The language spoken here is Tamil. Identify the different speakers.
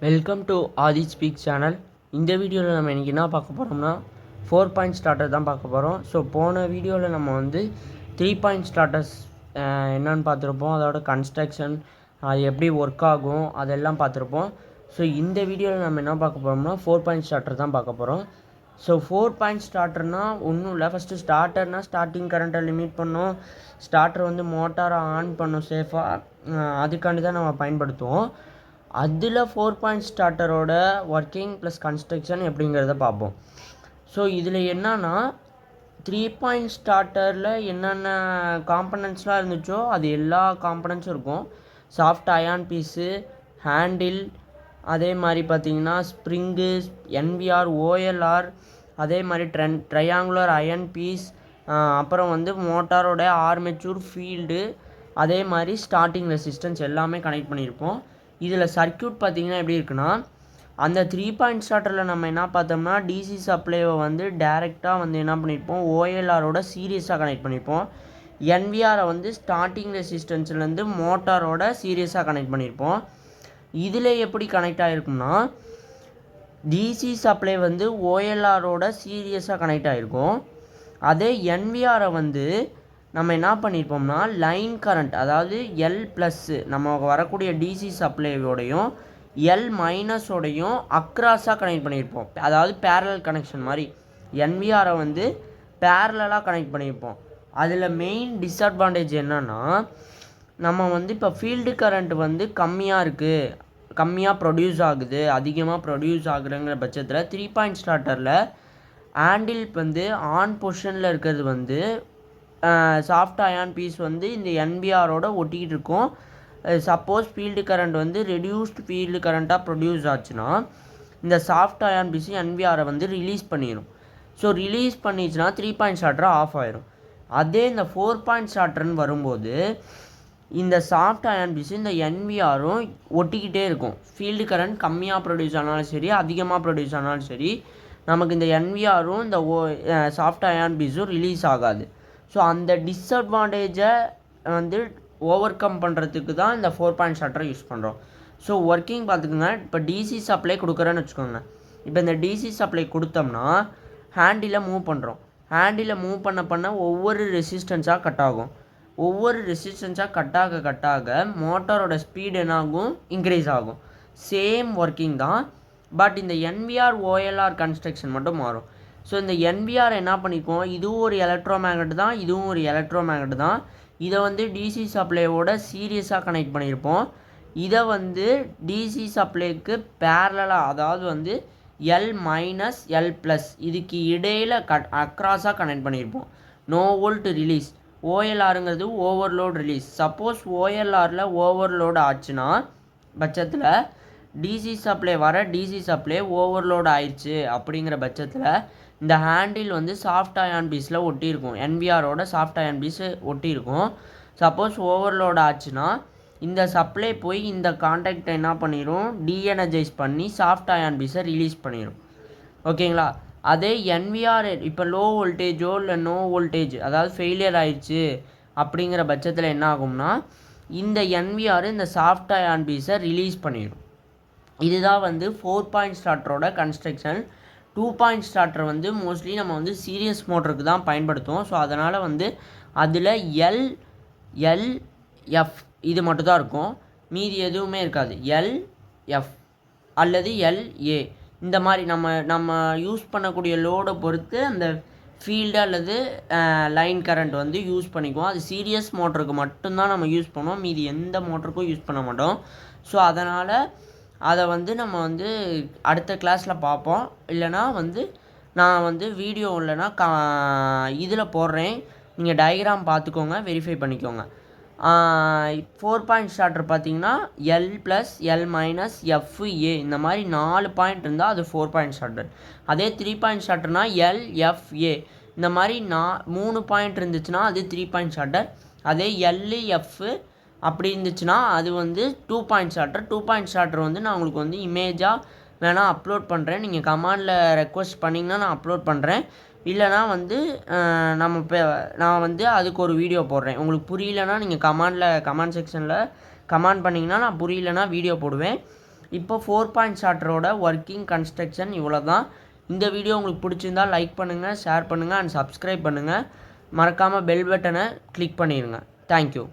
Speaker 1: Welcome to Aadhi speak channel. இந்த வீடியோவில் நம்ம இன்றைக்கி என்ன பார்க்க போகிறோம்னா 4 பாயிண்ட் ஸ்டார்டர் தான் பார்க்க போகிறோம். ஸோ போன வீடியோவில் நம்ம வந்து 3 பாயிண்ட் ஸ்டார்டர்ஸ் என்னென்னு பார்த்துருப்போம், அதோட கன்ஸ்ட்ரக்ஷன் அது எப்படி ஒர்க் ஆகும் அதெல்லாம் பார்த்துருப்போம். ஸோ இந்த வீடியோவில் நம்ம என்ன பார்க்க போகிறோம்னா 4 பாயிண்ட் ஸ்டார்டர் தான் பார்க்க போகிறோம். ஸோ 4 பாயிண்ட் ஸ்டார்டர்னால் ஒன்றும் இல்லை. ஃபஸ்ட்டு ஸ்டார்டர்னால் ஸ்டார்டிங் கரண்ட்டை லிமிட் பண்ணோம், ஸ்டார்டர் வந்து மோட்டாரை ஆன் பண்ணும் சேஃபாக, அதுக்காண்டி தான் நம்ம பயன்படுத்துவோம். அதில் 4 பாயிண்ட் ஸ்டார்டரோட ஒர்க்கிங் ப்ளஸ் கன்ஸ்ட்ரக்ஷன் எப்படிங்கிறத பார்ப்போம். ஸோ இதில் என்னன்னா 3 பாயிண்ட் ஸ்டார்டரில் என்னென்ன காம்பனன்ட்ஸ்லாம் இருந்துச்சோ அது எல்லா காம்பனன்ட்ஸும் இருக்கும். சாஃப்ட் அயான் பீஸு, ஹேண்டில், அதே மாதிரி பார்த்திங்கன்னா ஸ்ப்ரிங்கு, என்விஆர், ஓஎல்ஆர், அதே மாதிரி ட்ரையாங்குலர் அயன் பீஸ், அப்புறம் வந்து மோட்டாரோட ஆர்மெச்சூர், ஃபீல்டு, அதே மாதிரி ஸ்டார்டிங் ரெசிஸ்டன்ஸ் எல்லாமே கனெக்ட் பண்ணியிருப்போம். இதில் சர்க்யூட் பார்த்திங்கன்னா எப்படி இருக்குன்னா, அந்த 3 பாயிண்ட் ஸ்டார்டரில் நம்ம என்ன பார்த்தோம்னா டிசி சப்ளைவை வந்து டைரெக்டாக வந்து என்ன பண்ணியிருப்போம், ஓஎல்ஆரோட சீரியஸாக கனெக்ட் பண்ணியிருப்போம். என்விஆரை வந்து ஸ்டார்டிங் ரெசிஸ்டன்ஸ்லேருந்து மோட்டாரோட சீரியஸாக கனெக்ட் பண்ணியிருப்போம். இதில் எப்படி கனெக்ட் ஆகிருக்கும்னா, டிசி சப்ளை வந்து ஓஎல்ஆரோட சீரியஸாக கனெக்ட் ஆகிருக்கும். அதே என்விஆரை வந்து நம்ம என்ன பண்ணியிருப்போம்னா லைன் கரண்ட், அதாவது எல் ப்ளஸ்ஸு நம்ம வரக்கூடிய டிசி சப்ளையோடையும் எல் மைனஸோடையும் அக்ராஸாக கனெக்ட் பண்ணியிருப்போம். அதாவது பேரலல் கனெக்ஷன் மாதிரி என்விஆரை வந்து பேரலாக கனெக்ட் பண்ணியிருப்போம். அதில் மெயின் டிஸ்அட்வான்டேஜ் என்னென்னா, நம்ம வந்து இப்போ ஃபீல்டு கரண்ட் வந்து கம்மியாக இருக்குது, கம்மியாக ப்ரொடியூஸ் ஆகுது, அதிகமாக ப்ரொடியூஸ் ஆகுதுங்கிற பட்சத்தில் 3 பாயிண்ட் ஸ்டார்டரில் ஹேண்டில் வந்து ஆன் பொசிஷனில் இருக்கிறது வந்து சாஃப்ட் அயான் பீஸ் வந்து இந்த என்விஆரோட ஒட்டிக்கிட்டு இருக்கும். சப்போஸ் ஃபீல்டு கரண்ட் வந்து ரெடியூஸ்டு ஃபீல்டு கரண்ட்டாக ப்ரொடியூஸ் ஆச்சுன்னா இந்த சாஃப்ட் அயான் பீஸ் என்விஆரை வந்து ரிலீஸ் பண்ணிடும். ஸோ ரிலீஸ் பண்ணிச்சுன்னா 3 பாயிண்ட் ஸ்டார்டர் ஆஃப் ஆயிரும். அதே இந்த 4 பாயிண்ட் ஸ்டார்டர்னு வரும்போது இந்த சாஃப்ட் அயான் பீஸ் இந்த என்விஆரும் ஒட்டிக்கிட்டே இருக்கும். ஃபீல்டு கரண்ட் கம்மியாக ப்ரொடியூஸ் ஆனாலும் சரி, அதிகமாக ப்ரொடியூஸ் ஆனாலும் சரி, நமக்கு இந்த என்விஆரும் இந்த சாஃப்ட் அயான் பீஸும் ரிலீஸ் ஆகாது. ஸோ அந்த டிஸ்அட்வான்டேஜை வந்து ஓவர் கம் பண்ணுறதுக்கு தான் இந்த 4 பாயிண்ட் ஸ்டார்டரை யூஸ் பண்ணுறோம். ஸோ ஒர்க்கிங் பார்த்துக்குங்க. இப்போ டிசி சப்ளை கொடுக்குறேன்னு வச்சுக்கோங்க. இப்போ இந்த டிசி சப்ளை கொடுத்தோம்னா ஹேண்டில் மூவ் பண்ணுறோம். ஹேண்டில் மூவ் பண்ண ஒவ்வொரு ரெசிஸ்டன்ஸாக கட் ஆகும். ஒவ்வொரு ரெசிஸ்டன்ஸாக கட் ஆக மோட்டாரோட ஸ்பீடு என்னாகும், இன்க்ரீஸ் ஆகும். சேம் ஒர்க்கிங் தான், பட் இந்த என்விஆர் ஓஎல்ஆர் கன்ஸ்ட்ரக்ஷன் மட்டும் மாறும். ஸோ இந்த என்விஆர் என்ன பண்ணிக்கும், இதுவும் ஒரு எலக்ட்ரோ மேக்னெட் தான், இதுவும் ஒரு எலக்ட்ரோ மேக்னெட் தான். இதை வந்து டிசி சப்ளையோட சீரியஸாக கனெக்ட் பண்ணியிருப்போம். இதை வந்து டிசி சப்ளைக்கு பேரலாக, அதாவது வந்து எல் மைனஸ் எல் ப்ளஸ் இதுக்கு இடையில் அக்ராஸாக கனெக்ட் பண்ணியிருப்போம். No volt release. ஓஎல்ஆருங்கிறது ஓவர்லோட் ரிலீஸ். சப்போஸ் ஓஎல்ஆரில் ஓவர்லோட் ஆச்சுன்னா பட்சத்தில் டிசி சப்ளை ஓவர்லோட் ஆயிடுச்சு அப்படிங்கிற பட்சத்தில் இந்த ஹேண்டில் வந்து சாஃப்ட் அயான் பீஸில் ஒட்டியிருக்கும். என்விஆரோட சாஃப்ட் அயான் பீஸ் ஒட்டியிருக்கும். சப்போஸ் ஓவர்லோட் ஆச்சுன்னா இந்த சப்ளை போய் இந்த கான்டாக்டை என்ன பண்ணிடும், டீஎனர்ஜைஸ் பண்ணி சாஃப்ட் அயான் பீஸை ரிலீஸ் பண்ணிடும். ஓகேங்களா? அதே என்விஆர் இப்போ லோ வோல்டேஜோ இல்லை நோ வோல்டேஜ், அதாவது ஃபெயிலியர் ஆயிடுச்சு அப்படிங்கிற பட்சத்தில் என்ன ஆகும்னா இந்த என்விஆர் இந்த சாஃப்ட் அயான் பீஸை ரிலீஸ் பண்ணிடும். இதுதான் வந்து 4 பாயிண்ட் ஸ்டார்டரோட கன்ஸ்ட்ரக்ஷன். 2 பாயிண்ட் ஸ்டார்டர் வந்து மோஸ்ட்லி நம்ம வந்து சீரியஸ் மோட்டருக்கு தான் பயன்படுத்துவோம். ஸோ அதனால் வந்து அதில் எல்எஃப் இது மட்டும் தான் இருக்கும், மீதி எதுவுமே இருக்காது. எல்எஃப் அல்லது எல்ஏ இந்த மாதிரி நம்ம யூஸ் பண்ணக்கூடிய லோடை பொறுத்து அந்த ஃபீல்டு அல்லது லைன் கரண்ட் வந்து யூஸ் பண்ணிக்குவோம். அது சீரியஸ் மோட்டருக்கு மட்டும்தான் நம்ம யூஸ் பண்ணுவோம், மீதி எந்த மோட்டருக்கும் யூஸ் பண்ண மாட்டோம். ஸோ அதனால் அதை வந்து நம்ம வந்து அடுத்த கிளாஸில் பார்ப்போம். இல்லைனா வந்து நான் வந்து வீடியோ இல்லைனா இதில் போடுறேன், நீங்கள் டயக்ராம் பார்த்துக்கோங்க, வெரிஃபை பண்ணிக்கோங்க. 4 பாயிண்ட் ஸ்டார்டர் பார்த்தீங்கன்னா L plus L minus FA இந்த மாதிரி 4 பாயிண்ட் இருந்தால் அது 4 பாயிண்ட் ஸ்டார்டர். அதே 3 பாயிண்ட் ஸ்டார்டர்னால் எல்எஃப்ஏ இந்த மாதிரி 3 பாயிண்ட் இருந்துச்சுன்னா அது 3 பாயிண்ட் ஸ்டார்டர். அதே எல்எஃப் அப்படி இருந்துச்சுன்னா அது வந்து 2 பாயிண்ட் ஸ்டார்டர். 2 பாயிண்ட் ஸ்டார்டர் வந்து நான் உங்களுக்கு வந்து இமேஜாக வேணால் அப்லோட் பண்ணுறேன். நீங்கள் கமாண்டில் ரெக்வஸ்ட் பண்ணிங்கன்னா நான் அப்லோட் பண்ணுறேன். இல்லைனா வந்து நான் வந்து அதுக்கு ஒரு வீடியோ போடுறேன். உங்களுக்கு புரியலன்னா நீங்கள் கமெண்ட் செக்ஷனில் கமெண்ட் பண்ணிங்கன்னா நான் புரியலன்னா வீடியோ போடுவேன். இப்போ 4 பாயிண்ட் ஸ்டார்டரோட ஒர்க்கிங் கன்ஸ்ட்ரக்ஷன் இவ்வளோ தான். இந்த வீடியோ உங்களுக்கு பிடிச்சிருந்தால் லைக் பண்ணுங்கள், ஷேர் பண்ணுங்கள் அண்ட் சப்ஸ்கிரைப் பண்ணுங்கள். மறக்காமல் பெல் பட்டனை கிளிக் பண்ணிடுங்க. தேங்க்யூ.